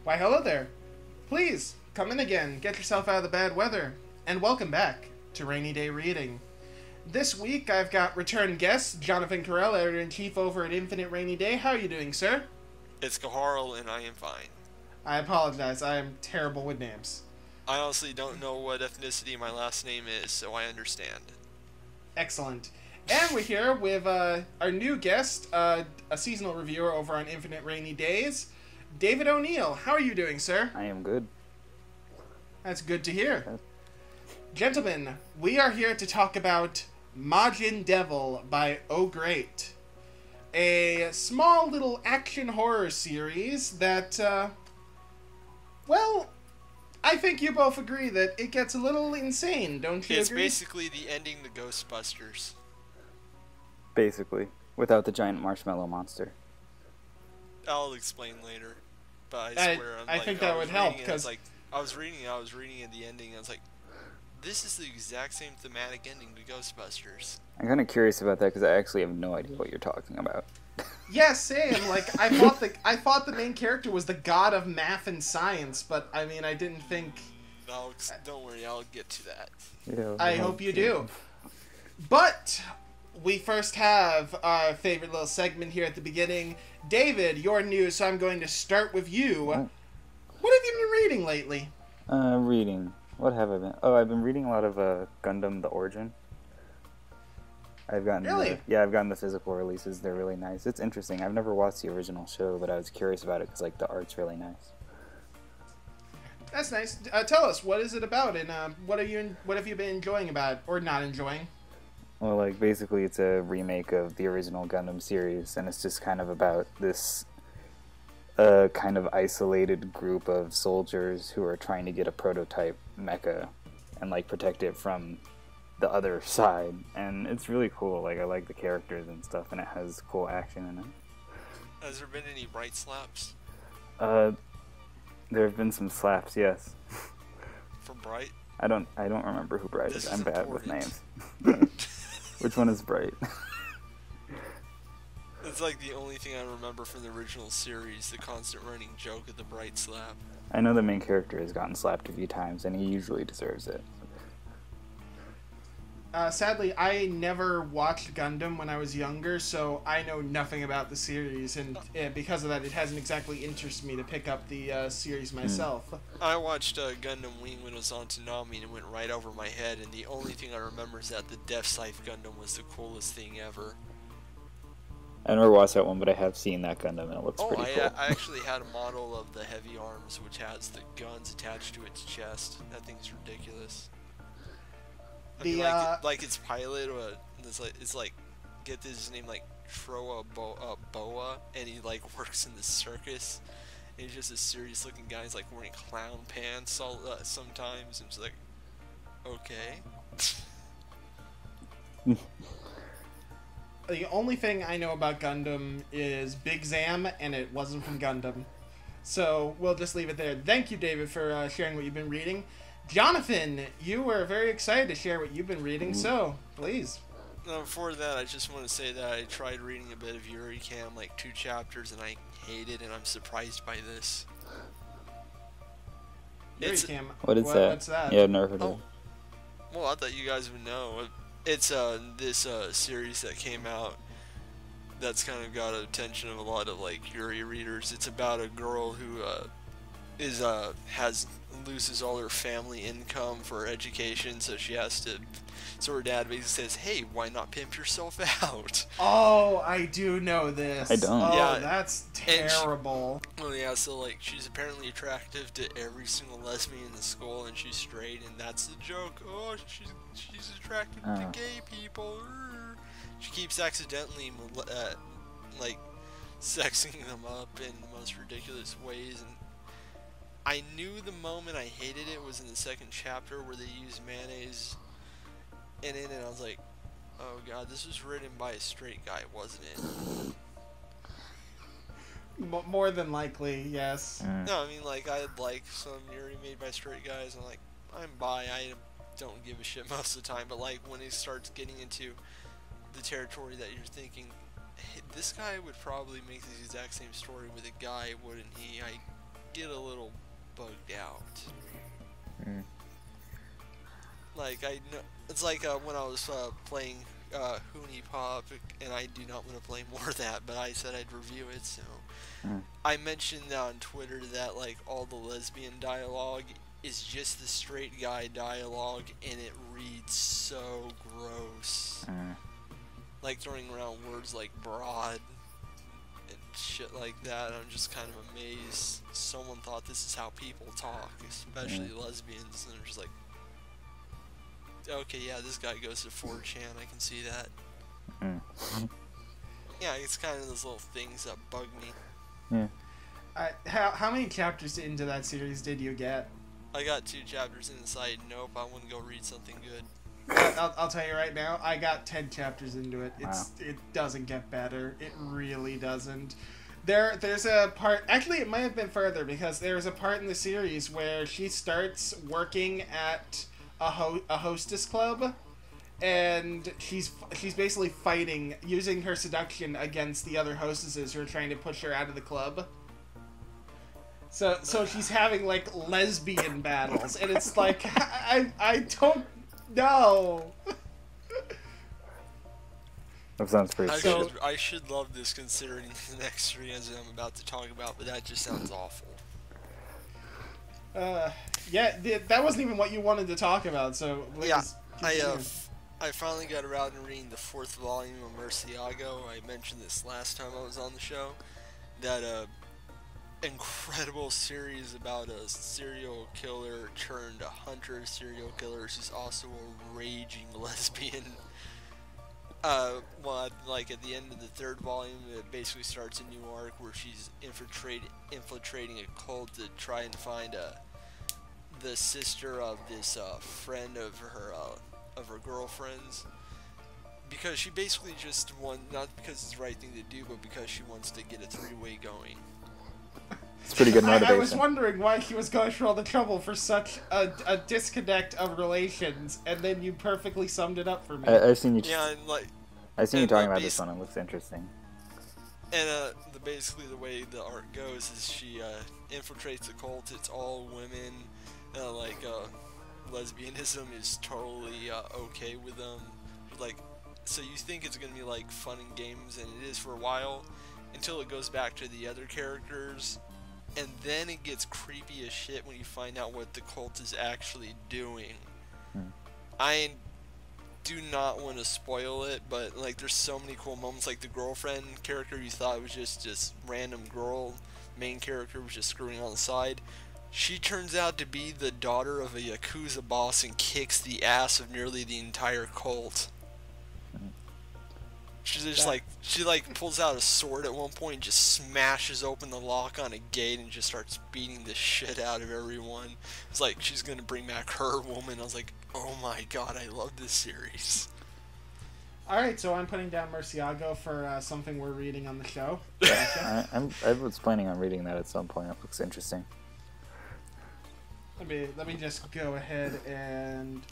Why, hello there. Please, come in again, get yourself out of the bad weather, and welcome back to Rainy Day Reading. This week, I've got return guest, Jonathan Carell, Editor-in-Chief over at Infinite Rainy Day. How are you doing, sir? It's Kaharl, and I am fine. I apologize, I am terrible with names. I honestly don't know what ethnicity my last name is, so I understand. Excellent. And we're here with our new guest, a seasonal reviewer over on Infinite Rainy Days, David O'Neill. How are you doing, sir? I am good. That's good to hear. Gentlemen, we are here to talk about Majin Devil by Oh Great. A small little action horror series that, well, I think you both agree that it gets a little insane, don't you It's agree? basically the ending to Ghostbusters. Basically, without the giant marshmallow monster. I'll explain later, but I swear I think that would help, because I was reading at the ending, and I was like, this is the exact same thematic ending to Ghostbusters. I'm kind of curious about that because I actually have no idea what you're talking about. yeah, same. Like I thought the main character was the god of math and science, but I mean, I didn't think. No, don't worry, I'll get to that. Yeah, I hope you do. But we first have our favorite little segment here at the beginning. David, you're new, so I'm going to start with you. Oh. What have you been reading lately? Reading. What have I been? Oh, I've been reading a lot of Gundam: The Origin. I've gotten Really? I've gotten the physical releases. They're really nice. It's interesting. I've never watched the original show, but I was curious about it because like the art's really nice. That's nice. Tell us, what is it about, and what have you been enjoying about it, or not enjoying? Well, like basically, it's a remake of the original Gundam series, and it's just kind of about this kind of isolated group of soldiers who are trying to get a prototype mecha and like protect it from the other side. And it's really cool. Like I like the characters and stuff, and it has cool action in it. Has there been any bright slaps? There have been some slaps, yes. From Bright? I don't remember who Bright is. I'm bad with important. names. Which one is Bright? It's like the only thing I remember from the original series, the constant running joke of the Bright slap. I know the main character has gotten slapped a few times, and he usually deserves it. Sadly, I never watched Gundam when I was younger, so I know nothing about the series, and because of that, it hasn't exactly interested me to pick up the series myself. I watched Gundam Wing when it was on Toonami, and it went right over my head, and the only thing I remember is that the Death Scythe Gundam was the coolest thing ever. I never watched that one, but I have seen that Gundam, and it looks pretty cool. I actually had a model of the Heavy Arms, which has the guns attached to its chest. That thing's ridiculous. I mean, like its pilot, it's like, get this name, like Troa Boa, and he like works in the circus. And he's just a serious looking guy. He's like wearing clown pants sometimes, and it's like, okay. The only thing I know about Gundam is Big Zam, and it wasn't from Gundam. So we'll just leave it there. Thank you, David, for sharing what you've been reading. Jonathan, you were very excited to share what you've been reading, so please. Before that, I just want to say that I tried reading a bit of Yuri Cam, like 2 chapters, and I hate it, and I'm surprised by this. Yuri Cam. What is that? What's that? Yeah, I've never heard of it. Well, I thought you guys would know. It's this series that came out that's kind of got attention of a lot of like Yuri readers. It's about a girl who loses all her family income for education, so she has to. So her dad basically says, "Hey, why not pimp yourself out?" Oh, I do know this. I don't. Oh, Yeah, that's terrible. Oh yeah, so like she's apparently attractive to every single lesbian in the school, and she's straight, and that's the joke. Oh, she's attracted to gay people. She keeps accidentally like sexing them up in the most ridiculous ways, and I knew the moment I hated it was in the 2nd chapter where they used mayonnaise in it, and I was like, oh god, this was written by a straight guy, wasn't it? More than likely, yes. No, I mean, like, I like some Yuri made by straight guys, and like, I'm bi, I don't give a shit most of the time, but like, when it starts getting into the territory that you're thinking, hey, this guy would probably make the exact same story with a guy, wouldn't he? I get a little bugged out. Mm. Like, I know, it's like when I was playing Hoonie Pop, and I do not want to play more of that, but I said I'd review it, so... I mentioned on Twitter that, like, all the lesbian dialogue is just the straight guy dialogue, and it reads so gross. Like, throwing around words like broad and shit like that. I'm just kind of amazed someone thought this is how people talk, especially lesbians, and they're just like, okay, yeah, this guy goes to 4chan, I can see that. Yeah, it's kind of those little things that bug me. Yeah. How many chapters into that series did you get? I got 2 chapters inside. Nope, I want to go read something good. I'll tell you right now, I got 10 chapters into it. It doesn't get better. It really doesn't. There's a part, actually it might have been further, because there's a part in the series where she starts working at a hostess club, and she's basically fighting, using her seduction against the other hostesses who are trying to push her out of the club. So she's having, like, lesbian battles, and it's like, I don't know. That sounds pretty cool. I should love this considering the next 3 I'm about to talk about, but that just sounds awful. Yeah, that wasn't even what you wanted to talk about, so... Yeah, I finally got around to reading the 4th volume of Murcielago. I mentioned this last time I was on the show. That incredible series about a serial killer turned a hunter serial killer. She's also a raging lesbian. Well, like at the end of the 3rd volume, it basically starts a new arc where she's infiltrating a cult to try and find the sister of this friend of her girlfriend's, because she basically just not because it's the right thing to do, but because she wants to get a 3-way going. It's pretty good motivation. I was wondering why she was going through all the trouble for such a disconnect of relations, and then you perfectly summed it up for me. I've seen you. Yeah, and like. I've seen you talking about this one. It looks interesting. And basically the way the arc goes is she infiltrates the cult. It's all women. Lesbianism is totally okay with them. Like, so you think it's gonna be like fun and games, and it is for a while, until it goes back to the other characters, and then it gets creepy as shit when you find out what the cult is actually doing. I do not want to spoil it, but like there's so many cool moments. Like the girlfriend character you thought was just this random girl, main character was just screwing on the side. She turns out to be the daughter of a Yakuza boss and kicks the ass of nearly the entire cult. She's just she pulls out a sword at one point and just smashes open the lock on a gate and just starts beating the shit out of everyone. It's like she's gonna bring back her woman. I was like, oh my god, I love this series. Alright, so I'm putting down Murcielago for something we're reading on the show. I was planning on reading that at some point. It looks interesting. Let me just go ahead and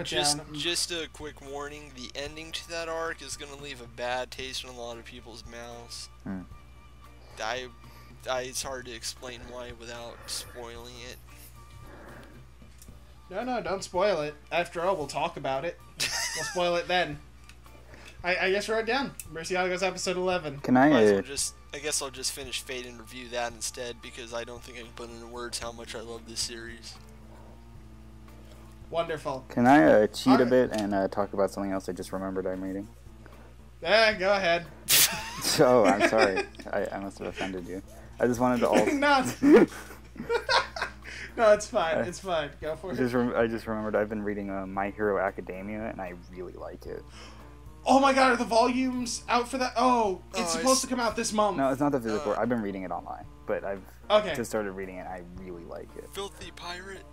just a quick warning: the ending to that arc is gonna leave a bad taste in a lot of people's mouths. It's hard to explain why without spoiling it. No, don't spoil it. After all, we'll talk about it. We'll spoil it then. I just wrote it down. Murcielago's episode 11. Can I? I guess I'll just finish Fate and review that instead, because I don't think I can put into words how much I love this series. Wonderful. Can I cheat a bit and talk about something else I just remembered I'm reading? Go ahead. Oh, I'm sorry. I must have offended you. I just wanted to also... No, it's fine. It's fine. Go for it. I just remembered I've been reading My Hero Academia, and I really like it. Oh my god, are the volumes out for that? Oh, it's supposed to come out this month. No, it's not the physical. I've been reading it online, but I've just started reading it, and I really like it. Filthy pirate?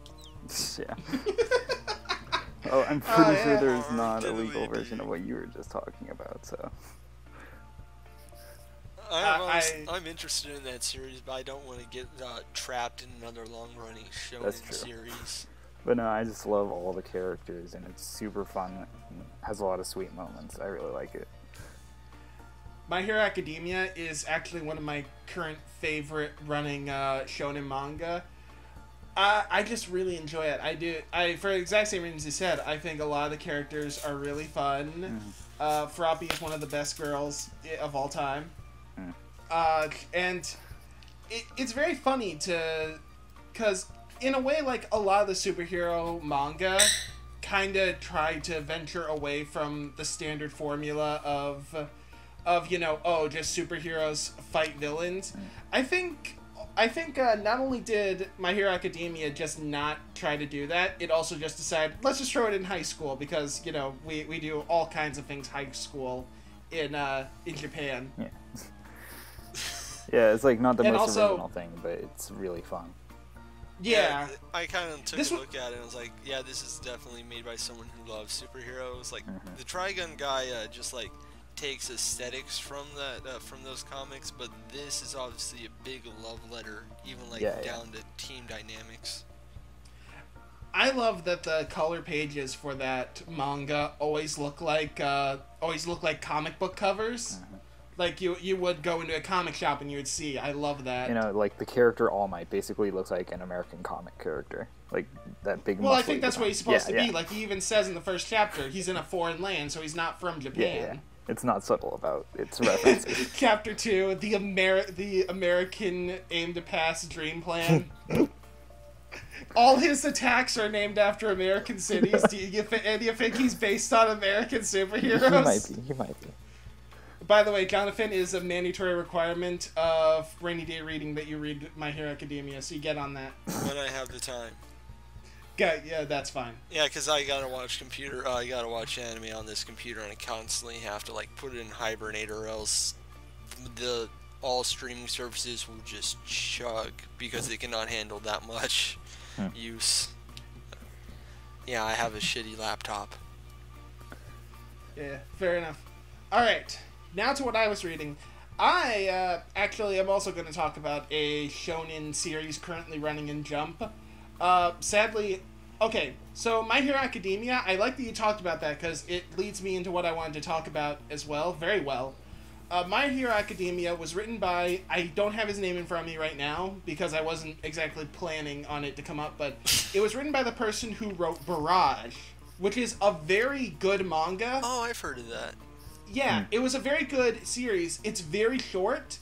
Yeah. Oh, I'm pretty sure there's not a legal version of what you were just talking about, so... I'm interested in that series, but I don't want to get trapped in another long-running shonen series. But no, I just love all the characters, and it's super fun and has a lot of sweet moments. I really like it. My Hero Academia is actually one of my current favorite running shonen manga. I just really enjoy it. For the exact same reasons you said. I think a lot of the characters are really fun. Froppy is one of the best girls of all time. And it's very funny because in a way, like, a lot of the superhero manga kind of try to venture away from the standard formula of just superheroes fight villains. I think not only did My Hero Academia just not try to do that, it also just decided, let's just throw it in high school because, we do all kinds of things high school in Japan. Yeah. Yeah, it's like not the And most also, original thing, but it's really fun. Yeah. I kind of took a look at it and was like, yeah, this is definitely made by someone who loves superheroes. Like, the Trigun guy just, like, takes aesthetics from from those comics, but this is obviously a big love letter, even, like, down to team dynamics. I love that the color pages for that manga always look like comic book covers. Like you would go into a comic shop and you would see. I love that. Like the character All Might basically looks like an American comic character, like that big. Well, I think that's what he's supposed to be. Like he even says in the first chapter, he's in a foreign land, so he's not from Japan. Yeah. It's not subtle about its references. Chapter 2, the American aim to pass dream plan. All his attacks are named after American cities. Do you think he's based on American superheroes? He might be. By the way, Jonathan, is a mandatory requirement of rainy day reading that you read My Hero Academia, so you get on that. When I have the time. Yeah, that's fine. Yeah, because I gotta watch anime on this computer, and I constantly have to, like, put it in hibernate, or else all streaming services will just chug because they cannot handle that much use. Yeah, I have a shitty laptop. Yeah, fair enough. Alright, now to what I was reading. I actually am also going to talk about a shonen series currently running in Jump. Sadly, okay, so My Hero Academia, I like that you talked about that because it leads me into what I wanted to talk about as well, very well. My Hero Academia was written by, I don't have his name in front of me right now because I wasn't exactly planning on it to come up, but it was written by the person who wrote Barrage, which is a very good manga. Oh, I've heard of that. Yeah, it was a very good series. It's very short,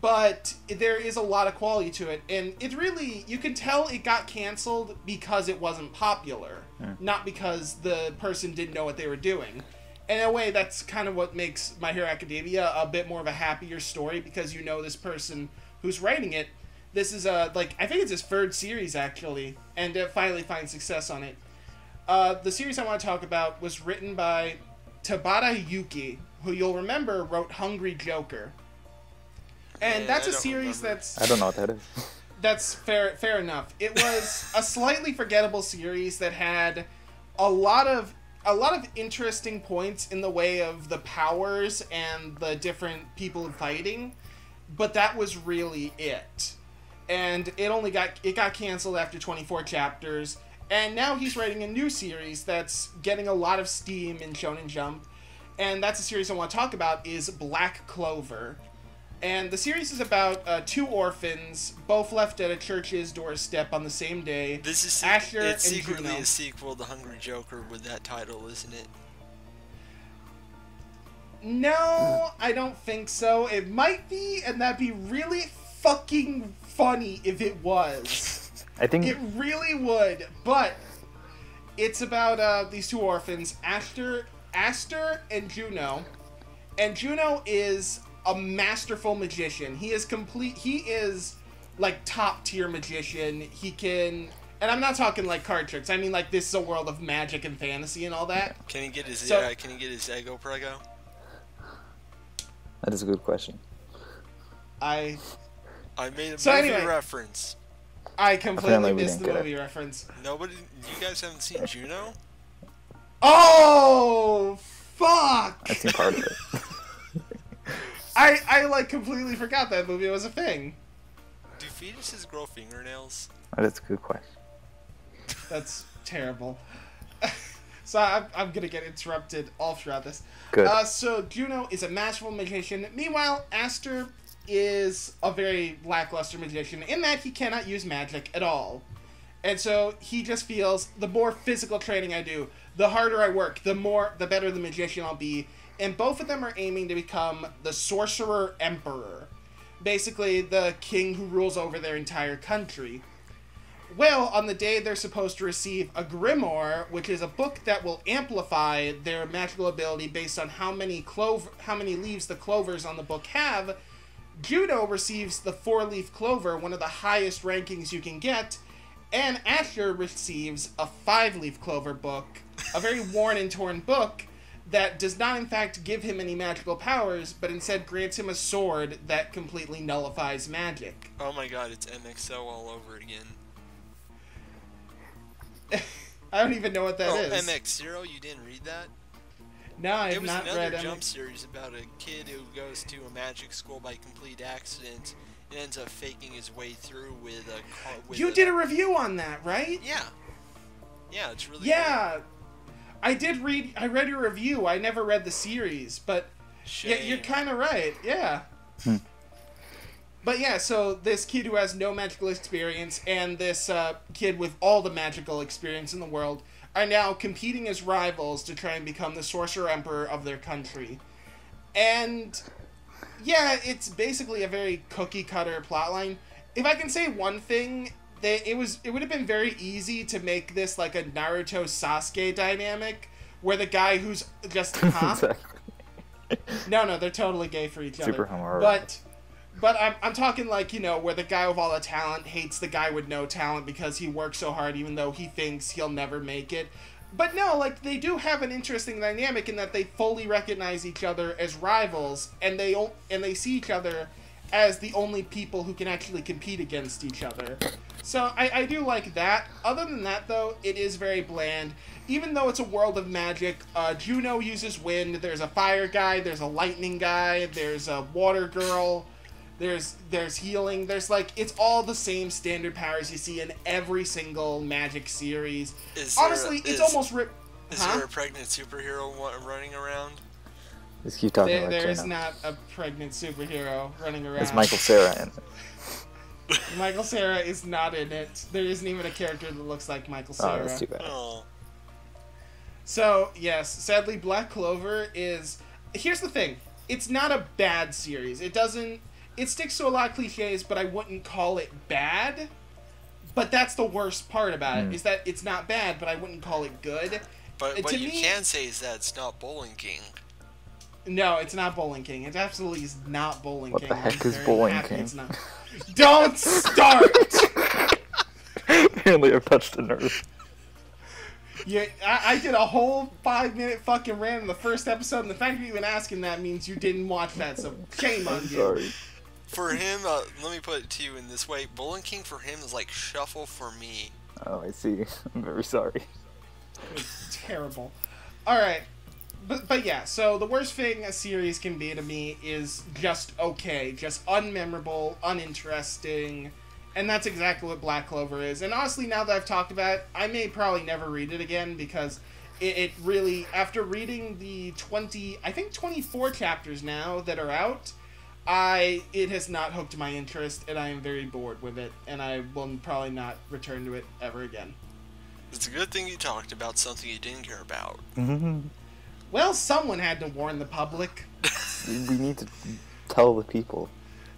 but there is a lot of quality to it, and it really, you can tell it got canceled because it wasn't popular, not because the person didn't know what they were doing. In a way, that's kind of what makes My Hero Academia a bit more of a happier story, because you know this person who's writing it. This is, I think it's his third series, actually, and it finally finds success on it. The series I want to talk about was written by Tabata Yuki, who you'll remember wrote Hungry Joker. And that's a series that's... I don't know what that is. That's fair enough. It was a slightly forgettable series that had a lot of interesting points in the way of the powers and the different people fighting, but that was really it. And it got canceled after 24 chapters, and now he's writing a new series that's getting a lot of steam in Shonen Jump, and that's a series I want to talk about, is Black Clover. And the series is about two orphans, both left at a church's doorstep on the same day. This is Asher it's and secretly Juno. a sequel to Hungry Joker with that title, isn't it? No, I don't think so. It might be, and that'd be really fucking funny if it was. I think it really would. But it's about these two orphans, Aster and Juno. And Juno is a masterful magician. He is like top tier magician. He can, and I'm not talking like card tricks. I mean like this is a world of magic and fantasy and all that. Can he get his ego prego? That is a good question. I made a movie reference. I completely missed the movie reference. Nobody, you guys haven't seen Juno? Oh fuck! I've seen part of it. I like completely forgot that movie was a thing. Do fetuses grow fingernails? That's a good question. That's terrible. So I'm gonna get interrupted all throughout this. Good. So Juno is a masterful magician. Meanwhile, Aster is a very lackluster magician in that he cannot use magic at all. And so he just feels the more physical training I do, the harder I work, the better the magician I'll be. And both of them are aiming to become the Sorcerer Emperor. Basically, the king who rules over their entire country. Well, on the day they're supposed to receive a grimoire, which is a book that will amplify their magical ability based on how many leaves the clovers on the book have, Juno receives the 4-leaf clover, one of the highest rankings you can get, and Asher receives a 5-leaf clover book, a very worn and torn book that does not in fact give him any magical powers, but instead grants him a sword that completely nullifies magic. Oh my god, it's MXO all over again. I don't even know what that is. MX0, you didn't read that? No, I have not read It was another MX. jump series about a kid who goes to a magic school by complete accident and ends up faking his way through with a car. You did a review on that, right? Yeah. Yeah, it's really Yeah. I read your review. I never read the series, but yeah, you're kind of right. Yeah. But yeah, so this kid who has no magical experience and this kid with all the magical experience in the world are now competing as rivals to try and become the Sorcerer Emperor of their country. And yeah, it's basically a very cookie-cutter plotline. If I can say one thing, it would have been very easy to make this like a Naruto Sasuke dynamic, where the guy who's just Exactly. No, they're totally gay for each Super other. homoerotic. But I'm talking like, where the guy with all the talent hates the guy with no talent because he works so hard even though he thinks he'll never make it. But no, like, they do have an interesting dynamic in that they fully recognize each other as rivals, and they see each other as the only people who can actually compete against each other. So I do like that. Other than that, though, it is very bland. Even though it's a world of magic, Juno uses wind, there's a fire guy, there's a lightning guy, there's a water girl, there's healing, there's like, it's all the same standard powers you see in every single magic series. Honestly, it's almost Is there a pregnant superhero running around? Just keep talking about There is Jaina. not a pregnant superhero running around. Is Michael Cera in it? Michael Cera is not in it. There isn't even a character that looks like Michael Oh, Cera. that's too bad. Oh. So, yes, sadly, Black Clover is... Here's the thing. It's not a bad series. It sticks to a lot of cliches, but I wouldn't call it bad. But that's the worst part about it, is that it's not bad, but I wouldn't call it good. But what To you me- can say is that it's not Bowling King. No, it's not Bowling King. It absolutely is not Bowling What King. the heck I'm is very Bowling happy King? it's not. Don't start! Apparently I've touched a nerve. Yeah, I did a whole 5-minute fucking rant in the first episode, and the fact that you're even asking that means you didn't watch that, so shame on I'm you. sorry. For him, let me put it to you in this way. Bowling King for him is like Shuffle for me. Oh, I see. I'm very sorry. It's terrible. Alright. But yeah, so the worst thing a series can be to me is just okay, just unmemorable, uninteresting, and that's exactly what Black Clover is. And honestly, now that I've talked about it, I may probably never read it again because it really, after reading the 24 chapters now that are out, it has not hooked my interest, and I am very bored with it, and I will probably not return to it ever again. It's a good thing you talked about something you didn't care about. Well, someone had to warn the public. We need to tell the people.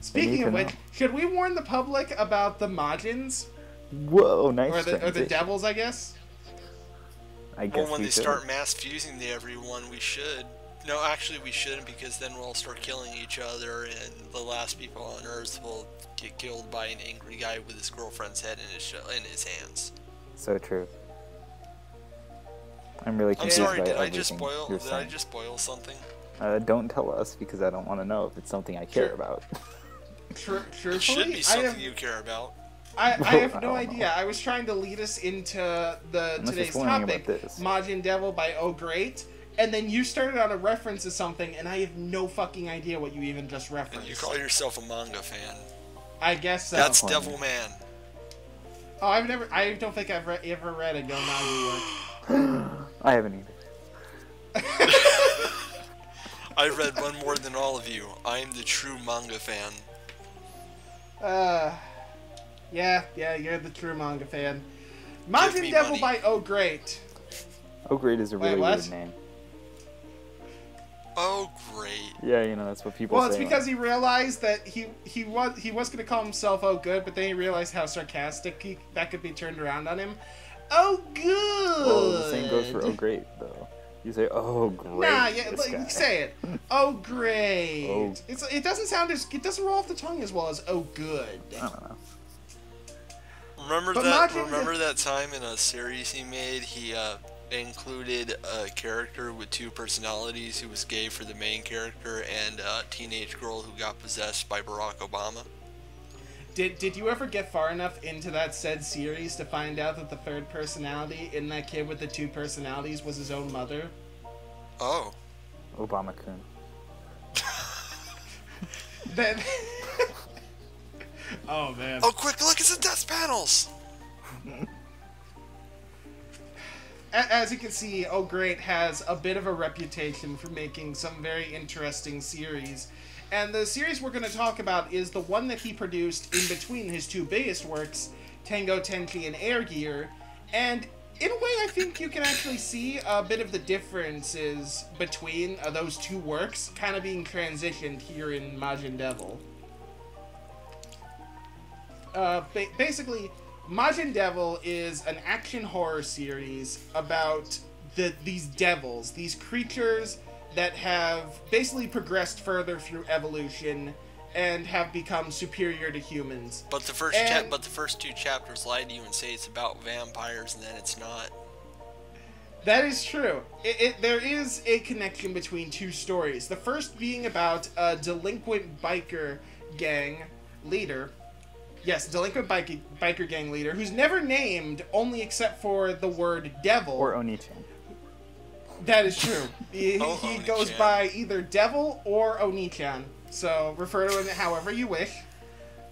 Speaking to of which, know. should we warn the public about the Majins? Whoa, nice Or the transition. Devils, I guess? I guess Well, when we they should. start mass fusing to everyone, we should. No, actually, we shouldn't, because then we'll all start killing each other, and the last people on Earth will get killed by an angry guy with his girlfriend's head in his hands. So true. I'm really I'm confused sorry, by did I everything just spoil? you're Did I saying. just spoil something? Don't tell us because I don't want to know if it's something I care Sure. about. Truthfully, It should be something I have, you care about. I I have no don't idea. know. I was trying to lead us into Unless today's you're warning topic, about this. Majin Devil by Oh Great, and then you started on a reference to something, and I have no fucking idea what you even just And referenced. you call yourself a manga fan. I guess so. That's funny. Devil Man. Oh, I don't think I've ever read a Go Nazi work. I haven't either. I read one more than all of you. I am the true manga fan. Yeah, you're the true manga fan. Give Majin me Devil money. by Oh Great. Oh, great is a really what? weird name. Oh, great. Yeah, you know, that's what people Well, say. it's because he realized that he was gonna call himself Oh Good, but then he realized how sarcastic that could be turned around on him. Oh Good. Well, the same goes for Oh, great, though. You say, oh, great. Nah, yeah, this like, guy. say it. Oh Great. Oh. It doesn't roll off the tongue as well as Oh Good. I don't know. Remember But that? Majin Remember that time in a series he made? He included a character with two personalities who was gay for the main character and a teenage girl who got possessed by Barack Obama. Did you ever get far enough into that said series to find out that the third personality in that kid with the two personalities was his own mother? Oh. Obama-kun. Then. Oh man. Oh, quick look! It's the death panels. As you can see, Oh Great has a bit of a reputation for making some very interesting series. And the series we're going to talk about is the one that he produced in between his two biggest works, Tango Tenchi and Air Gear. And in a way, I think you can actually see a bit of the differences between those two works kind of being transitioned here in Majin Devil. Basically, Majin Devil is an action horror series about these devils, these creatures that have basically progressed further through evolution and have become superior to humans. But the first two chapters lie to you and say it's about vampires, and then it's not. That is true. There is a connection between two stories. The first being about a delinquent biker gang leader. Yes, delinquent biker gang leader who's never named, only except for the word devil. Or Oni-chan. That is true. He Oni-chan. goes by either Devil or Oni-chan, so refer to him however you wish,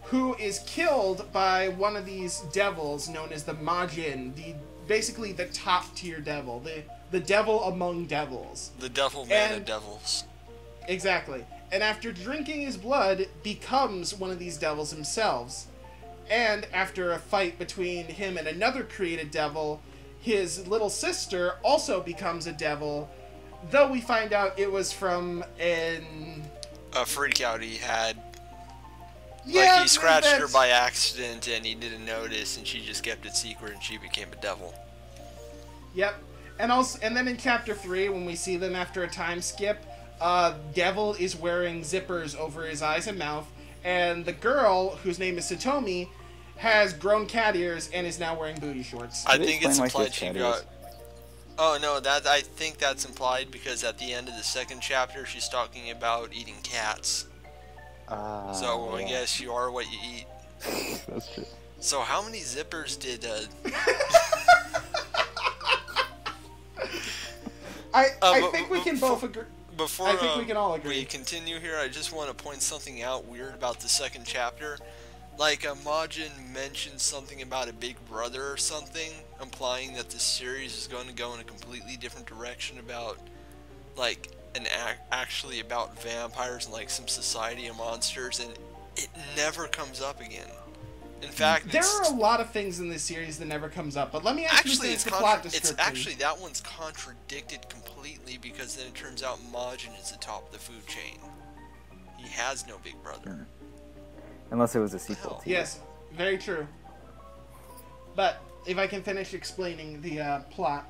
who is killed by one of these devils known as the Majin, basically the top tier devil, the devil among devils. The devil man of devils. Exactly. And after drinking his blood, becomes one of these devils himself. And after a fight between him and another created devil, his little sister also becomes a devil, though we find out it was from a freak out he had. Yeah, like he scratched her by accident and he didn't notice, and she just kept it secret and she became a devil. Yep. And then in chapter 3, when we see them after a time skip, Devil is wearing zippers over his eyes and mouth, and the girl, whose name is Satomi, has grown cat ears and is now wearing booty shorts. I think it's explain why implied she she has got... cat Oh no, I think that's implied because at the end of the second chapter she's talking about eating cats. So I yeah. guess you are what you eat. That's true. So how many zippers did I think we can both agree. Before I think we can all agree. we continue here, I just want to point something out weird about the second chapter. Like, Majin mentions something about a big brother or something, implying that the series is going to go in a completely different direction about, like, actually about vampires and, like, some society of monsters, and it never comes up again. In fact, there are a lot of things in this series that never comes up, but let me actually finish the plot description. It's actually, that one's contradicted completely, because then it turns out Majin is atop the food chain. He has no big brother. Unless it was a sequel to Yes, very true. But if I can finish explaining the plot.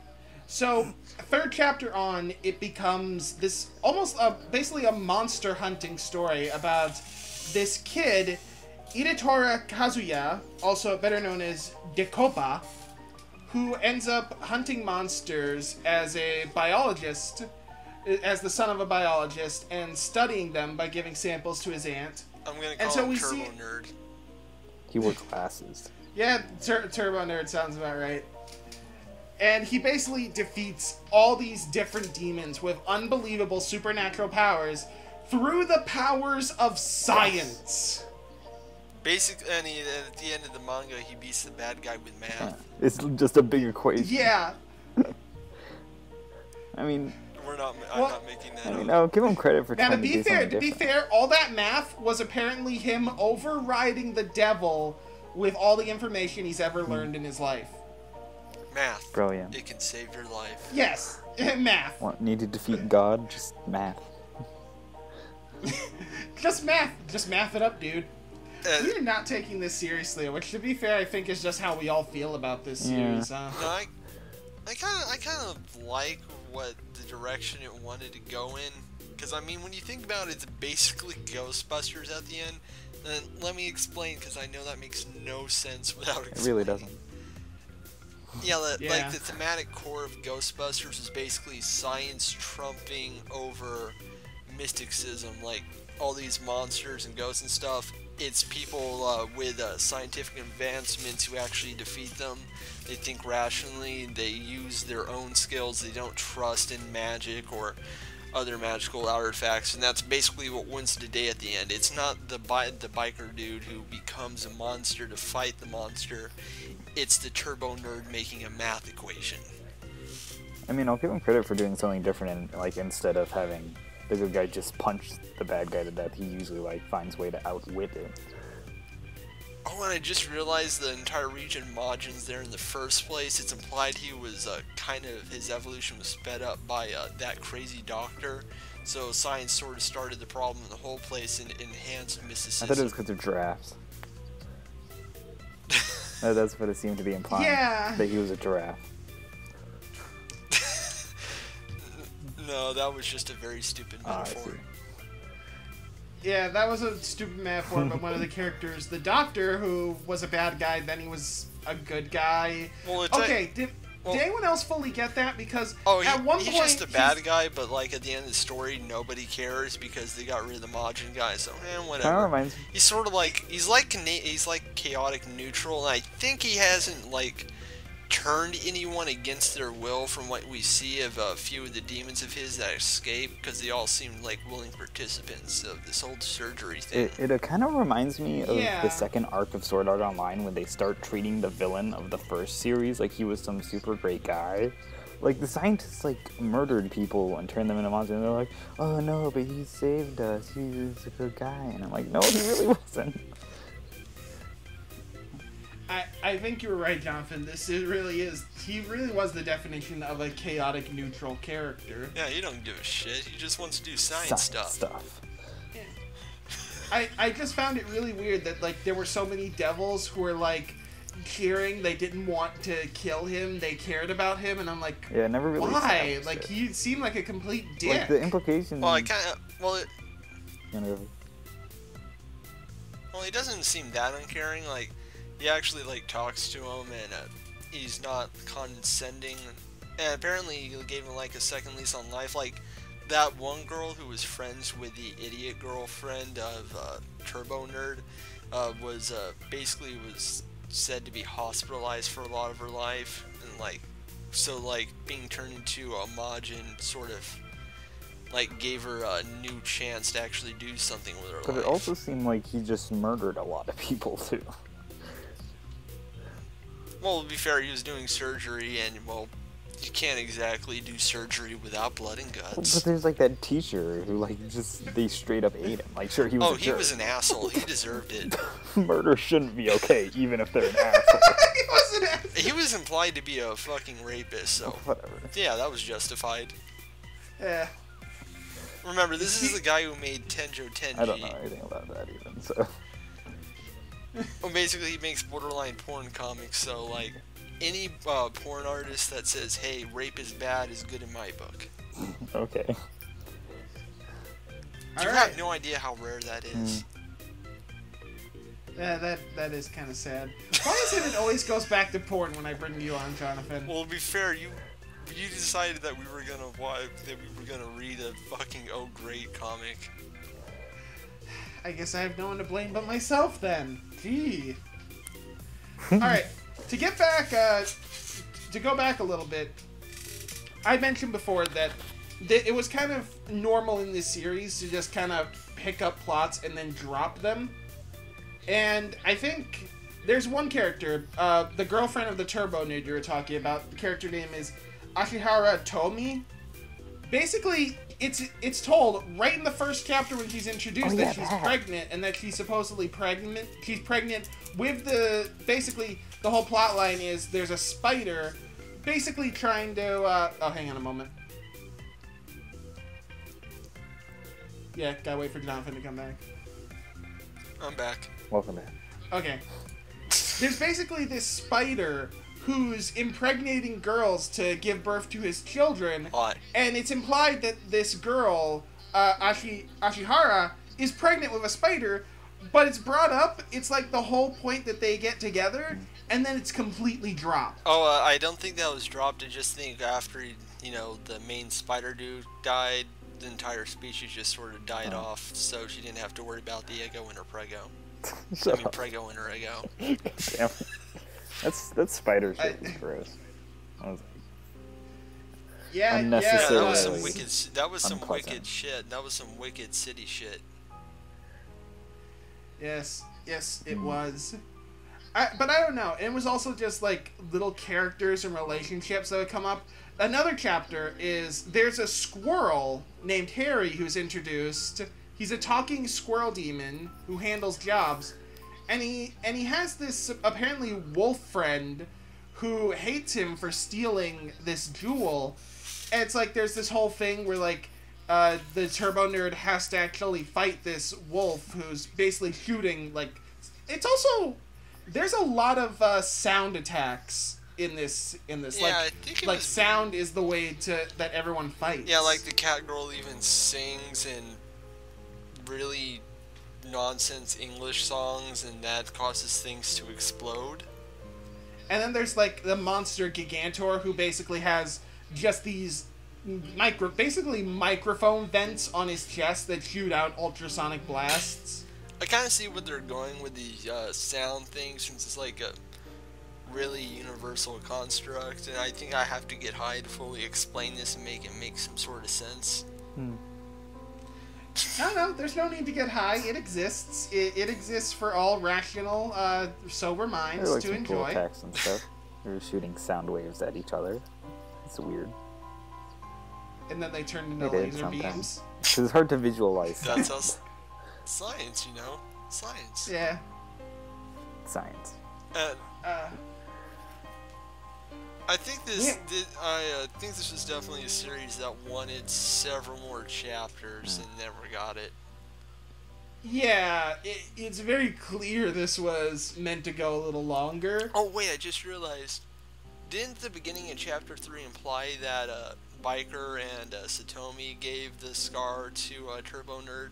So, third chapter on, it becomes this almost basically a monster hunting story about this kid, Iritora Kazuya, also better known as Dekoba, who ends up hunting monsters as a biologist, as the son of a biologist, and studying them by giving samples to his aunt. I'm gonna call him Turbo Nerd. He wore glasses. Yeah, Turbo Nerd sounds about right. And he basically defeats all these different demons with unbelievable supernatural powers through the powers of science. Basically, and at the end of the manga, he beats the bad guy with math. It's just a big equation. Yeah. I mean, I'm not making that I mean, up. no, give him credit for Now, trying to do something to be different. fair, all that math was apparently him overriding the devil with all the information he's ever learned in his life. Math. Brilliant. It can save your life. Yes, math. Need to defeat God? Just math. Just math. Just math it up, dude. Uh, We're not taking this seriously, which, to be fair, I think is just how we all feel about this series. No, I kind of like what the direction it wanted to go in, because I mean, when you think about it, it's basically Ghostbusters at the end. And let me explain, because I know that makes no sense without It explaining. really doesn't. Yeah, like the thematic core of Ghostbusters is basically science trumping over mysticism, like all these monsters and ghosts and stuff. It's people with scientific advancements who actually defeat them. They think rationally, they use their own skills, they don't trust in magic or other magical artifacts, and that's basically what wins the day at the end. It's not the biker dude who becomes a monster to fight the monster. It's the turbo nerd making a math equation. I mean, I'll give him credit for doing something different, and like instead of having the good guy just punch the bad guy to death, he usually like finds a way to outwit it. Oh, and I just realized the entire region Majin's there in the first place. It's implied he was kind of, his evolution was sped up by that crazy doctor. So science sort of started the problem in the whole place and enhanced mysticism. I thought it was because of giraffes. That's what it seemed to be implying. Yeah. That he was a giraffe. No, that was just a very stupid metaphor. Yeah, that was a stupid metaphor, but one of the characters, the doctor, who was a bad guy, then he was a good guy. Well, Did anyone else fully get that? Because at one he's point... just a bad guy, but like at the end of the story, nobody cares because they got rid of the Majin guy, so whatever. Kind of reminds me. He's sort of like, he's like chaotic neutral, and I think he hasn't like turned anyone against their will from what we see of a few of the demons of his that escape, because they all seemed like willing participants of this whole surgery thing. It kind of reminds me of the second arc of Sword Art Online when they start treating the villain of the first series like he was some super great guy. Like, the scientists, like, murdered people and turned them into monsters, and they're like, oh no, but he saved us, he's a good guy. And I'm like, no, he really wasn't. I think you were right, Jonathan. He really was the definition of a chaotic neutral character. Yeah, he don't give a shit. He just wants to do science stuff. Yeah. I just found it really weird that, like, there were so many devils who were, like, cheering. They didn't want to kill him. They cared about him, and I'm like, yeah, never really. Why? Like, he seemed like a complete dick. Like, the implication. Well, he doesn't seem that uncaring. Like, he actually like talks to him, and he's not condescending. And apparently, he gave him like a second lease on life. Like that one girl who was friends with the idiot girlfriend of Turbo Nerd was basically said to be hospitalized for a lot of her life, and like being turned into a Majin sort of like gave her a new chance to actually do something with her life. But it also seemed like he just murdered a lot of people too. Well, to be fair, he was doing surgery, and well, you can't exactly do surgery without blood and guts. But there's like that teacher who like they straight up ate him. Like, sure, he was. He was an asshole. He deserved it. Murder shouldn't be okay, even if they're an asshole. He was an asshole. He was implied to be a fucking rapist, so whatever. Yeah, that was justified. Yeah. Remember, this is the guy who made Tenjo Tenji. I don't know anything about that even, so. Well, basically, he makes borderline porn comics, so, like, any porn artist that says, hey, rape is bad is good in my book. Okay. You have no idea how rare that is. Yeah, that is kind of sad. Why is it always goes back to porn when I bring you on, Jonathan? Well, to be fair, you decided that we were gonna read a fucking Oh Great comic. I guess I have no one to blame but myself then. Gee. Alright, to get back, to go back a little bit, I mentioned before that it was kind of normal in this series to just kind of pick up plots and then drop them. And I think there's one character, the girlfriend of the Turbo Nerd you were talking about, the character name is Ashihara Tomi. basically, it's told right in the first chapter when she's introduced that she's pregnant and that she's supposedly pregnant. She's pregnant with basically the whole plot line is there's a spider basically trying to, oh, hang on a moment. Yeah, gotta wait for Jonathan to come back. I'm back. Welcome back. Okay. There's basically this spider who's impregnating girls to give birth to his children. Hot. And it's implied that this girl, Ashihara, is pregnant with a spider, but it's brought up, it's like the whole point that they get together, and then it's completely dropped. Oh, I don't think that was dropped. I just think after, the main spider dude died, the entire species just sort of died off, so she didn't have to worry about the ego in her prego. Prego in her ego. Damn. That's spider shit was gross. I was like, Yeah, unnecessary. That was some wicked. That was some unpleasant. wicked shit. That was some wicked city shit. Yes, it was. But I don't know. It was also just like little characters and relationships that would come up. Another chapter is there's a squirrel named Harry who's introduced. He's a talking squirrel demon who handles jobs, and he has this apparently wolf friend who hates him for stealing this jewel. And it's like there's this whole thing where like the Turbo Nerd has to actually fight this wolf who's basically shooting like. It's also there's a lot of sound attacks in this. Yeah, like, I think it like was, sound is the way that everyone fights. Yeah, like the cat girl even sings in really nonsense English songs, and that causes things to explode. And then there's like the monster Gigantor who basically has just these basically microphone vents on his chest that shoot out ultrasonic blasts. I kind of see what they're going with the sound thing, since it's like a really universal construct, and I think I have to get high to fully explain this and make it make some sort of sense. No, there's no need to get high. It exists. It exists for all rational, sober minds like to some cool enjoy. attacks and stuff. They're shooting sound waves at each other. It's weird. And then they turn into They did laser sometimes. beams. It's hard to visualize. That's how science, science. Yeah. Science. And Uh, I think this was definitely a series that wanted several more chapters and never got it. yeah, it's very clear this was meant to go a little longer. Oh wait, I just realized. Didn't the beginning of chapter 3 imply that Biker and Satomi gave the scar to Turbo Nerd?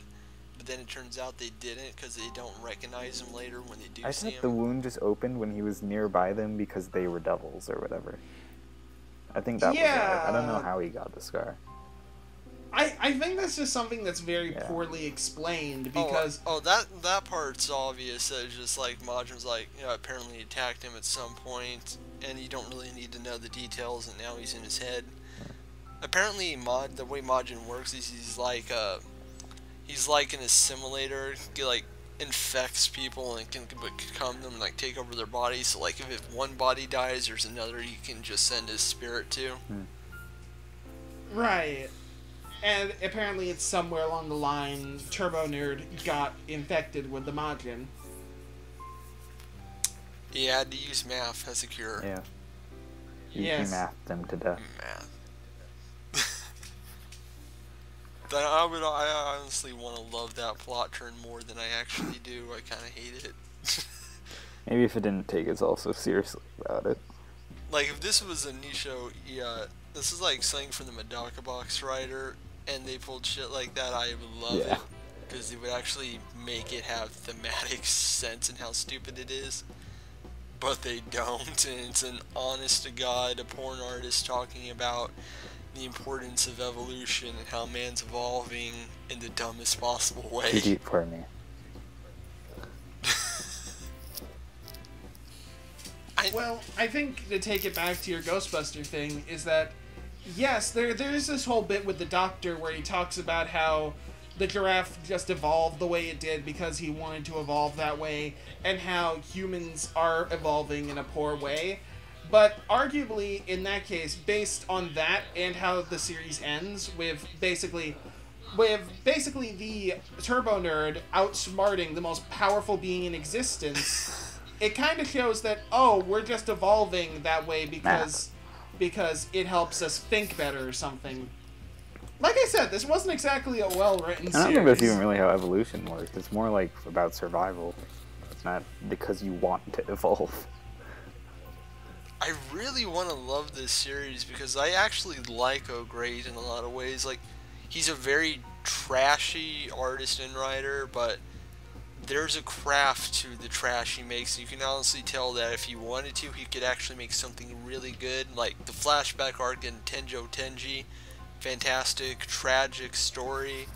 But then it turns out they didn't because they don't recognize him later when they do I see thought the him. wound just opened when he was nearby them because they were devils or whatever. I think that was it. I don't know how he got the scar. I think that's just something that's very Yeah. poorly explained because that part's obvious. It's just like Majin's like, apparently attacked him at some point, and you don't really need to know the details, and now he's in his head. Apparently, the way Majin works is he's like an assimilator. He like infects people and can become them, like take over their body. So like if one body dies, there's another he can just send his spirit to. right. And apparently it's somewhere along the line Turbo Nerd got infected with the Majin. He had to use math as a cure. Yeah. He Yes. mathed them to death. Math. I honestly want to love that plot turn more than I actually do. I kind of hate it. Maybe if it didn't take itself so seriously about it. Like, if this was a Nisho, this is like something from the Medaka box writer, and they pulled shit like that, I would love it. Because it would actually make it have thematic sense in how stupid it is. But they don't, and it's an honest-to-God, a porn artist talking about the importance of evolution and how man's evolving in the dumbest possible way. Too deep for me. Well, I think to take it back to your Ghostbuster thing is that, yes, there's this whole bit with the doctor where he talks about how the giraffe just evolved the way it did because he wanted to evolve that way, and how humans are evolving in a poor way. But arguably, in that case, based on that and how the series ends with basically the Turbo Nerd outsmarting the most powerful being in existence, it kind of shows that, oh, we're just evolving that way because it helps us think better or something. Like I said, this wasn't exactly a well-written series. I don't think that's even really how evolution works. It's more like about survival. It's not because you want to evolve. I really want to love this series because I actually like O'Grade in a lot of ways. Like, he's a very trashy artist and writer, but there's a craft to the trash he makes. You can honestly tell that if he wanted to, he could actually make something really good. Like the flashback arc in Tenjo Tenji, fantastic, tragic story,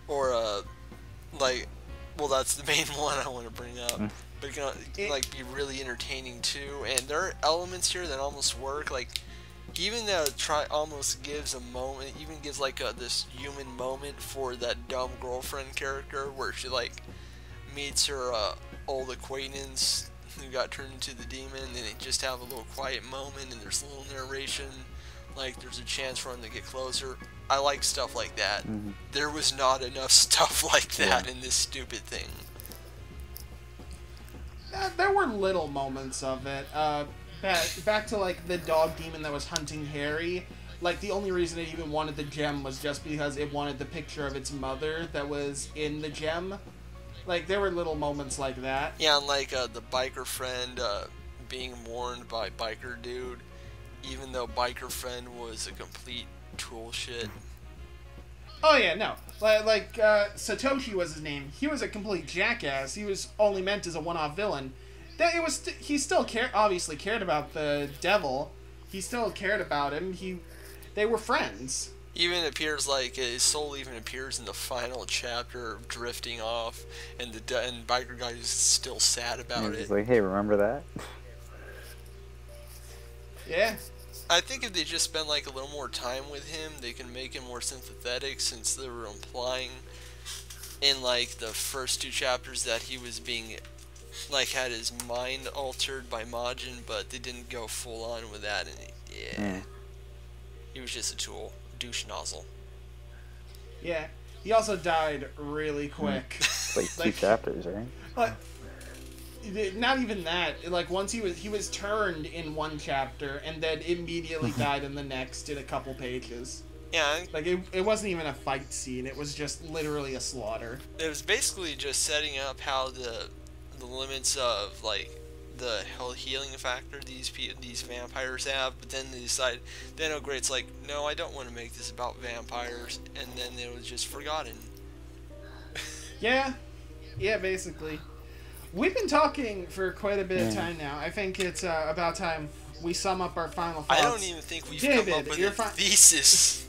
or well, that's the main one I want to bring up. But it can like be really entertaining too, and there are elements here that almost work. Like even though almost gives a moment, even gives like this human moment for that dumb girlfriend character, where she like meets her old acquaintance who got turned into the demon, and they just have a little quiet moment, and there's a little narration, like there's a chance for them to get closer. I like stuff like that. There was not enough stuff like that in this stupid thing. There were little moments of it. Back to like the dog demon that was hunting Harry. Like the only reason it even wanted the gem was just because it wanted the picture of its mother that was in the gem. Like there were little moments like that. Yeah, and like the biker friend being warned by biker dude, even though biker friend was a complete tool shit. Oh yeah, no. Like Satoshi was his name. He was a complete jackass. He was only meant as a one-off villain. He still obviously cared about the devil. He still cared about him. They were friends. Even appears like his soul even appears in the final chapter, drifting off, and biker guy is still sad about it. He's like, hey, remember that? Yeah. I think if they just spend like a little more time with him, they can make him more sympathetic, since they were implying in like the first 2 chapters that he was being like had his mind altered by Majin, but they didn't go full on with that, and he was just a tool, douche nozzle. Yeah, he also died really quick. Like 2 chapters, right? But not even that. Like once he was turned in 1 chapter and then immediately died in the next in a couple pages. Yeah. Like it wasn't even a fight scene. It was just literally a slaughter. It was basically just setting up how the limits of like the healing factor these vampires have, but then they decide. Then O'Grade's like, no, I don't want to make this about vampires, and then it was just forgotten. Yeah, basically. We've been talking for quite a bit of time now. I think it's about time we sum up our final thoughts. I don't even think we've come up with a thesis.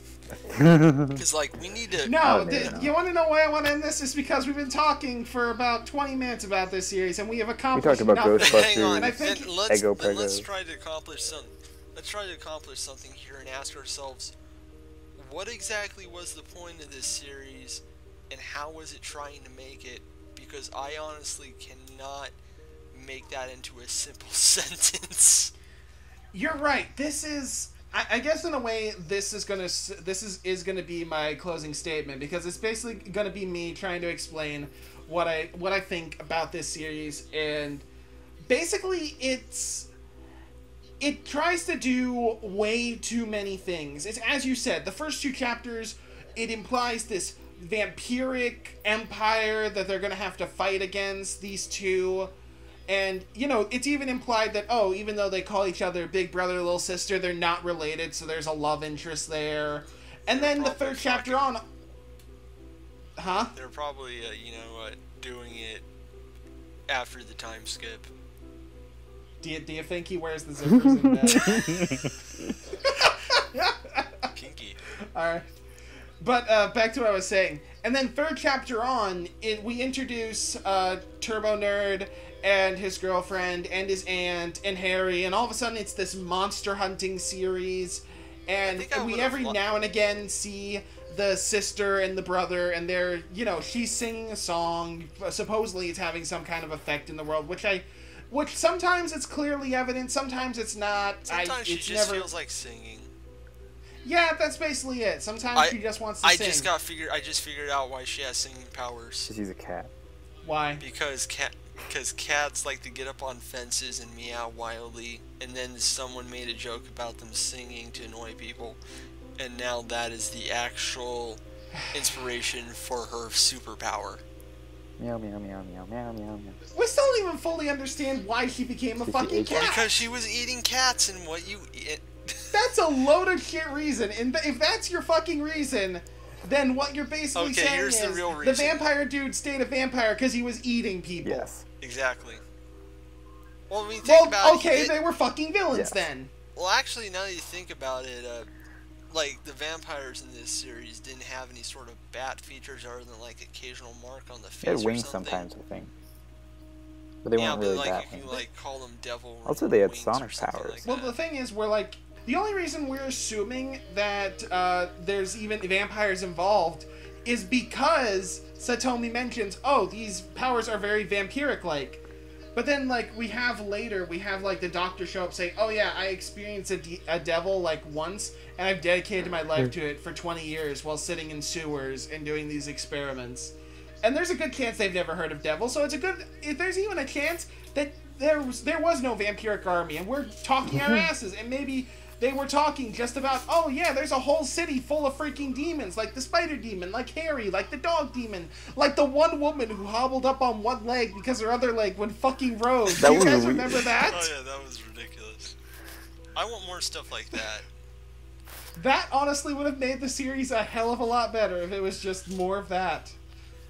Because, like, we need to... No, you want to know why I want to end this? Is because we've been talking for about 20 minutes about this series, and we have accomplished nothing. We talked about Ghostbusters, hang on, and I think let's try to accomplish something here and ask ourselves, what exactly was the point of this series, and how was it trying to make it? Because I honestly cannot make that into a simple sentence. You're right. This is... I guess in a way this is gonna be my closing statement, because it's basically gonna be me trying to explain what I think about this series, and basically it tries to do way too many things. It's, as you said, the first 2 chapters, it implies this vampiric empire that they're gonna have to fight against, these 2. And, it's even implied that, even though they call each other big brother, little sister, they're not related, so there's a love interest there. And then the 3rd chapter on... Huh? They're probably, doing it after the time skip. Do you think he wears the zippers in bed? Kinky. Alright. But, back to what I was saying. And then 3rd chapter on, we introduce Turbo Nerd and his girlfriend and his aunt and Harry, and all of a sudden it's this monster hunting series, and we every now and again see the sister and the brother, and they're, she's singing a song, supposedly it's having some kind of effect in the world, which I which sometimes it's clearly evident, sometimes it's not. Sometimes she it's just never... feels like singing. Yeah, that's basically it. Sometimes she just wants to sing. I just figured out why she has singing powers. She's a cat. Why? Because cats like to get up on fences and meow wildly, and then someone made a joke about them singing to annoy people, and now that is the actual inspiration for her superpower. Meow, meow, meow, meow, meow, meow, meow. We still don't even fully understand why she became a fucking cat. Because she was eating cats, and what you eat. That's a load of shit reason, and if that's your fucking reason, then what you're basically saying is the real reason. The vampire dude stayed a vampire because he was eating people. Yes. Exactly. Well, I mean, think about okay, it. they were fucking villains Yes. then. Well, actually, now that you think about it, like, the vampires in this series didn't have any sort of bat features other than, like, occasional mark on the face They had or wings something. sometimes, I think. But they weren't really like, that if you, wings. like, call them devil Also, they had wings sonic or something powers. like Well, that. the thing is, we're like, the only reason we're assuming that there's even vampires involved is because Satomi mentions, oh, these powers are very vampiric-like. But then, like, we have like the doctor show up saying, oh yeah, I experienced a devil, like, once, and I've dedicated my life to it for 20 years while sitting in sewers and doing these experiments. And there's a good chance they've never heard of devil, so there's even a chance that there was no vampiric army, and we're talking our asses, and maybe they were talking just about, oh yeah, there's a whole city full of freaking demons, like the spider demon, like Harry, like the dog demon, like the one woman who hobbled up on one leg because her other leg went fucking rogue. Do you guys remember that? Oh yeah, that was ridiculous. I want more stuff like that. That honestly would have made the series a hell of a lot better if it was just more of that.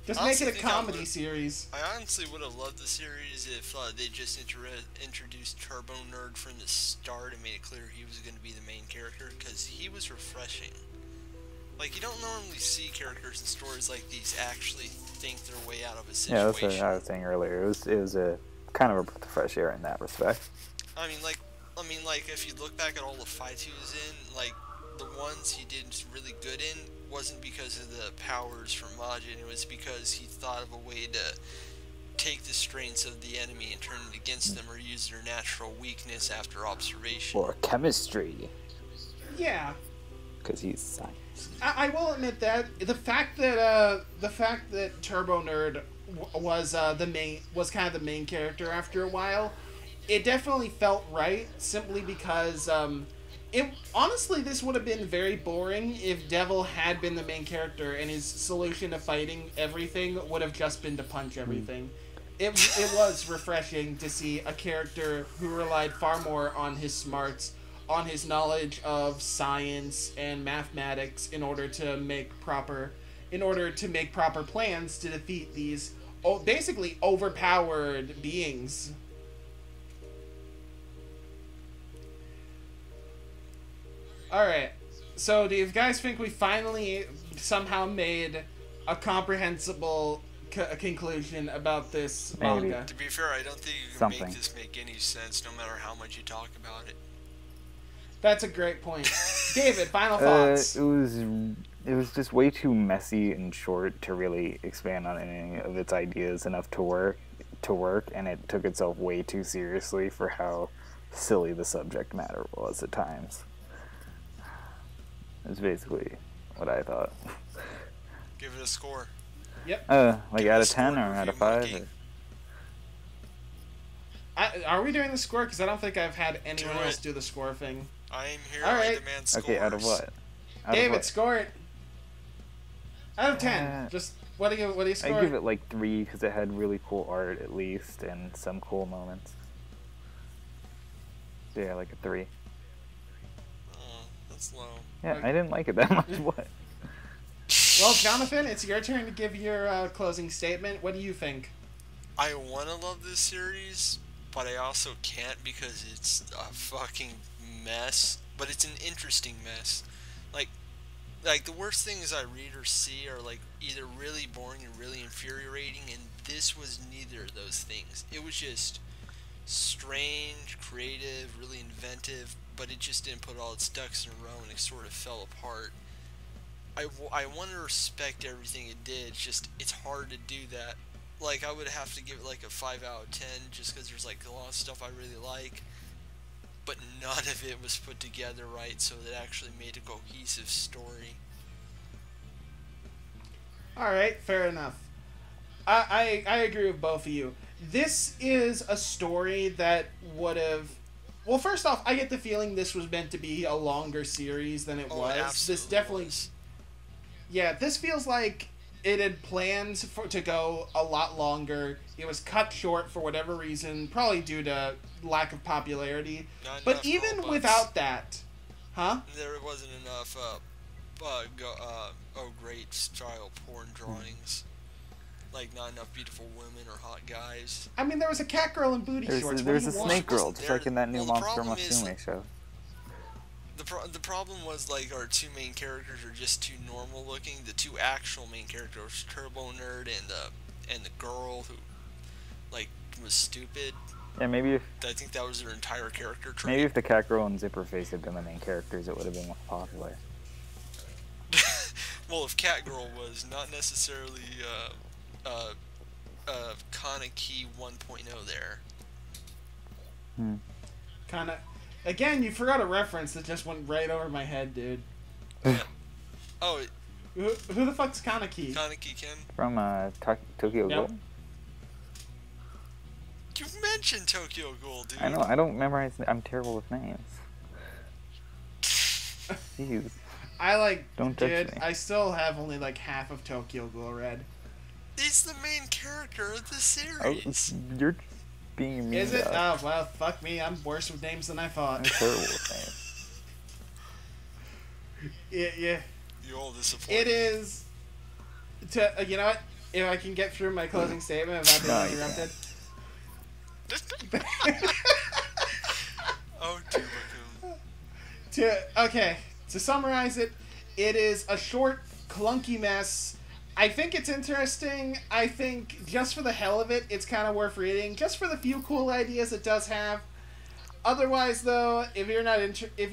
Just make it a comedy series. I honestly would have loved the series if they just introduced Turbo Nerd from the start and made it clear he was going to be the main character, because he was refreshing. Like, you don't normally see characters in stories like these actually think their way out of a situation. Yeah, that's what I was saying earlier. It was a kind of a breath of fresh air in that respect. I mean, like if you look back at all the fights he was in, like, the ones he did really good in wasn't because of the powers from Majin, it was because he thought of a way to take the strengths of the enemy and turn it against them, or use their natural weakness after observation. Or chemistry. Yeah. Because he's science. I will admit that the fact that Turbo Nerd was kind of the main character after a while, it definitely felt right, simply because honestly, this would have been very boring if Devil had been the main character and his solution to fighting everything would have just been to punch everything. It was refreshing to see a character who relied far more on his smarts, on his knowledge of science and mathematics in order to make proper plans to defeat these basically overpowered beings. Alright, so do you guys think we finally somehow made a comprehensible conclusion about this manga? To be fair, I don't think you can make this make any sense no matter how much you talk about it. That's a great point. David, final thoughts? It was just way too messy and short to really expand on any of its ideas enough to work, and it took itself way too seriously for how silly the subject matter was at times. That's basically what I thought. Give it a score. Yep. Like out of 10 or out of 5? Are we doing the score? Because I don't think I've had anyone else do the score thing. I am here. All right. I demand scores. Okay, out of what? David, score it. Out of 10. Just what do you score? I give it like 3 because it had really cool art at least and some cool moments. So yeah, like a 3. That's low. Yeah, I didn't like it that much. What? Well, Jonathan, it's your turn to give your closing statement. What do you think? I want to love this series, but I also can't because it's a fucking mess. But it's an interesting mess. Like the worst things I read or see are like either really boring or really infuriating, and this was neither of those things. It was just strange, creative, really inventive, but it just didn't put all its ducks in a row, and it sort of fell apart. I want to respect everything it did, it's just it's hard to do that like, I would have to give it, like, a 5 out of 10, just because there's, like, a lot of stuff I really like. But none of it was put together right, so it actually made a cohesive story. Alright, fair enough. I agree with both of you. This is a story that would have... Well, first off, I get the feeling this was meant to be a longer series than it was. This definitely... was. Yeah, this feels like it had plans to go a lot longer. It was cut short for whatever reason, probably due to lack of popularity. Not But enough even robots. without that... Huh? There wasn't enough, great style porn drawings. Like, not enough beautiful women or hot guys. I mean, there was a cat girl in booty shorts. There's What a do you want? snake girl, just like in that new Well, the Monster problem is, Musume show. The problem was, like, our two main characters are just too normal looking. The two actual main characters, Turbo Nerd and the girl who, like, was stupid. Yeah, maybe if I think that was their entire character trait. maybe if the cat girl and Zipper Face had been the main characters, it would have been more popular. Well, if Catgirl was not necessarily Kaneki 1.0 there. Kind of... Again, you forgot a reference that just went right over my head, dude. Oh, Who the fuck's Kaneki? Kaneki Ken? From Tokyo Yep. Ghoul? You mentioned Tokyo Ghoul, dude. I know, I don't memorize. I'm terrible with names. Jeez. Don't judge dude, me. I still have only like half of Tokyo Ghoul read. He's the main character of the Oh, series. you're being mean. Is it? about Oh, well, fuck me. I'm worse with names than I I'm thought. terrible with names. Yeah. You all disappoint. It is... you know what? If I can get through my closing statement without No, being you interrupted. Oh, Tubacoon. Okay, to summarize it, it is a short, clunky mess. I think it's interesting. I think just for the hell of it, it's kind of worth reading. Just for the few cool ideas it does have. Otherwise, though, if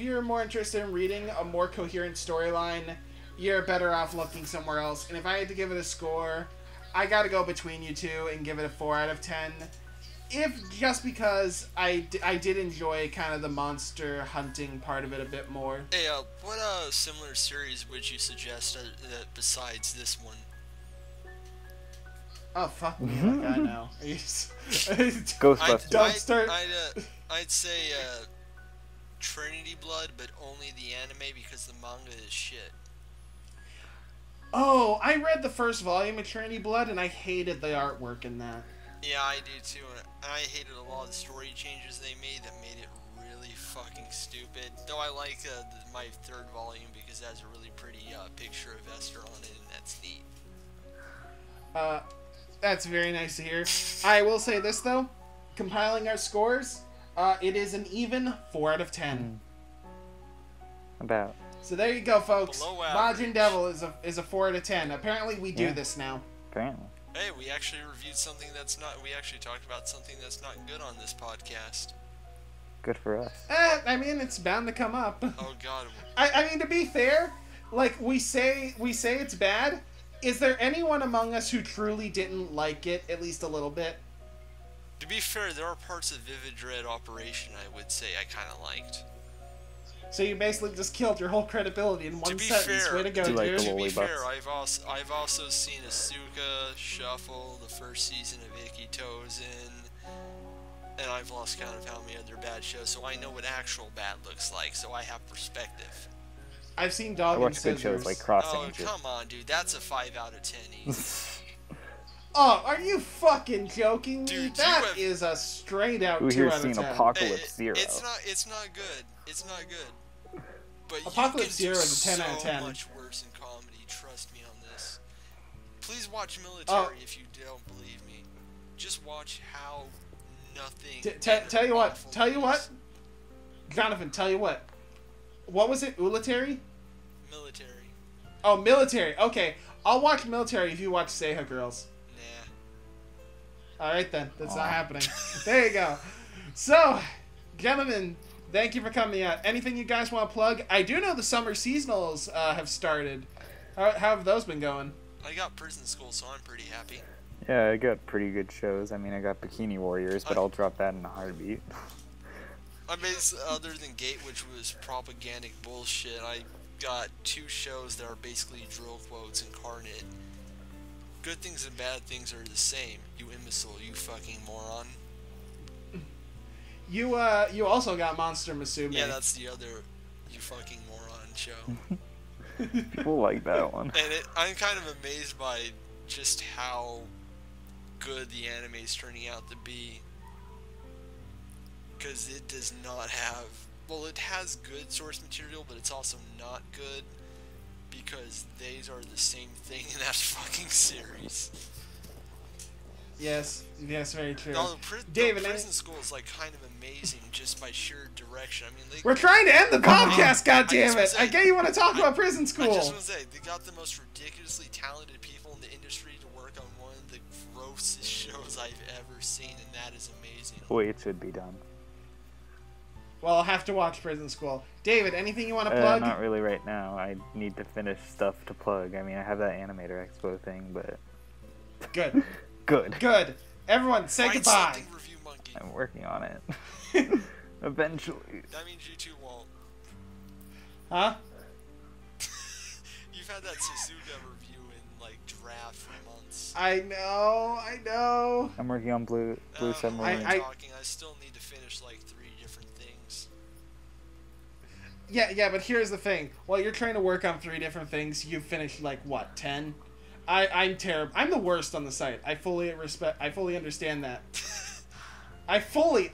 you're more interested in reading a more coherent storyline, you're better off looking somewhere else. And if I had to give it a score, I gotta go between you two and give it a 4 out of 10. Just because I did enjoy kind of the monster hunting part of it a bit more. Hey, what similar series would you suggest besides this one? Oh, fuck me, like I know. Ghostbusters. Don't start. I'd say Trinity Blood, but only the anime because the manga is shit. Oh, I read the first volume of Trinity Blood and I hated the artwork in that. Yeah, I do too, and I hated a lot of the story changes they made that made it really fucking stupid. Though I like my third volume because it has a really pretty picture of Esther on it, and that's neat. That's very nice to hear. I will say this though, compiling our scores, it is an even 4 out of 10. About. So there you go, folks. Below average. Majin Devil is a 4 out of 10. Apparently we do Yeah. this now. Apparently. Hey, we actually reviewed something that's not. We actually talked about something that's not good on this podcast. Good for us. I mean, it's bound to come up. Oh God. I mean, to be fair, like we say it's bad. Is there anyone among us who truly didn't like it at least a little bit? To be fair, there are parts of Vivid Dread Operation I would say I kind of liked. So you basically just killed your whole credibility in one To be sentence. fair, Way to go, Do you like dude. the To be Lolly fair, Butts? I've also seen Asuka, Shuffle, the first season of Ikki Tozen, and I've lost count of how many other bad shows, so I know what actual bad looks like, so I have perspective. I've seen I Dog and watch good Scissors. shows like Cross Oh, Angel. come on, dude, that's a 5 out of 10 easy. Oh, are you fucking joking me? Dude, That you have- is a straight out Who 2 here's out of seen 10. Apocalypse Zero? It's not good. It's not good. But Apocalypse you can Zero do is a 10 out of 10. so much worse in comedy. Trust me on this. Please watch Military if you don't believe me. Just watch how nothing. Tell you what. awful Tell you is. what. Jonathan, tell you what. What was it? Ulatary? Military. Oh, Military. Okay. I'll watch Military if you watch Seiha Girls. Nah. Alright then. That's not Aw. happening. There you go. So, gentlemen, thank you for coming out. Anything you guys want to plug? I do know the summer seasonals have started. How have those been going? I got prison school, so I'm pretty happy. Yeah, I got pretty good shows. I mean, I got Bikini Warriors, but I'll drop that in a heartbeat. I mean, other than Gate, which was propagandic bullshit, I got 2 shows that are basically drill quotes incarnate. Good things and bad things are the same. You imbecile, you fucking moron. You also got Monster Musume. Yeah, that's the other you fucking moron show. People like that one. And I'm kind of amazed by just how good the anime is turning out to be. Because it does not have... Well, it has good source material, but it's also not good. Because these are the same thing in that fucking series. Yes, very true. No, David, Prison School is like kind of amazing just by sheer direction. I mean, we're trying to end the podcast, goddammit! I get you want to talk about Prison School. I just want to say, they got the most ridiculously talented people in the industry to work on one of the grossest shows I've ever seen, and that is amazing. The way it should be done. Well, I'll have to watch Prison School. David, anything you want to plug? Not really right now. I need to finish stuff to plug. I mean, I have that Animator Expo thing, but... Good. Good. Everyone, say goodbye. Review Monkey. I'm working on it. Eventually. That means you two won't. Huh? You've had that Suzuka review in, like, draft for months. I know. I'm working on Blue Submarine. I still need to finish, like, 3 different things. Yeah, but here's the thing. While you're trying to work on 3 different things, you've finished, like, what, 10? I'm terrible. I'm the worst on the site. I fully understand that. I fully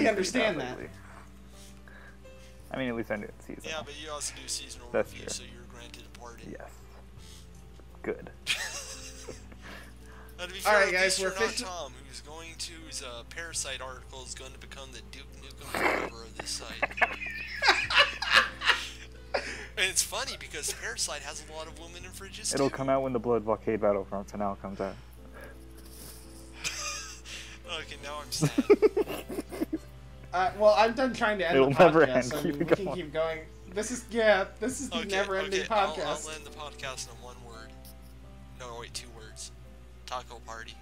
understand that. I mean, at least I do seasonal. Yeah, but you also do seasonal That's reviews, true. so you're granted a party. Yes. Good. Now, to be fair, Alright, guys, we're not Tom, who's going to his Parasite article is going to become the Duke Nukem Forever of this site. And it's funny because Parasite has a lot of women in fridges It'll too. come out when the Blood Blockade Battlefront finale comes out. Okay, now I'm sad. Well, I'm done trying to end It'll the podcast. never end. So Keep we it can going. keep going. This is the never-ending podcast. I'll end the podcast in one word. No, wait, 2 words. Taco party.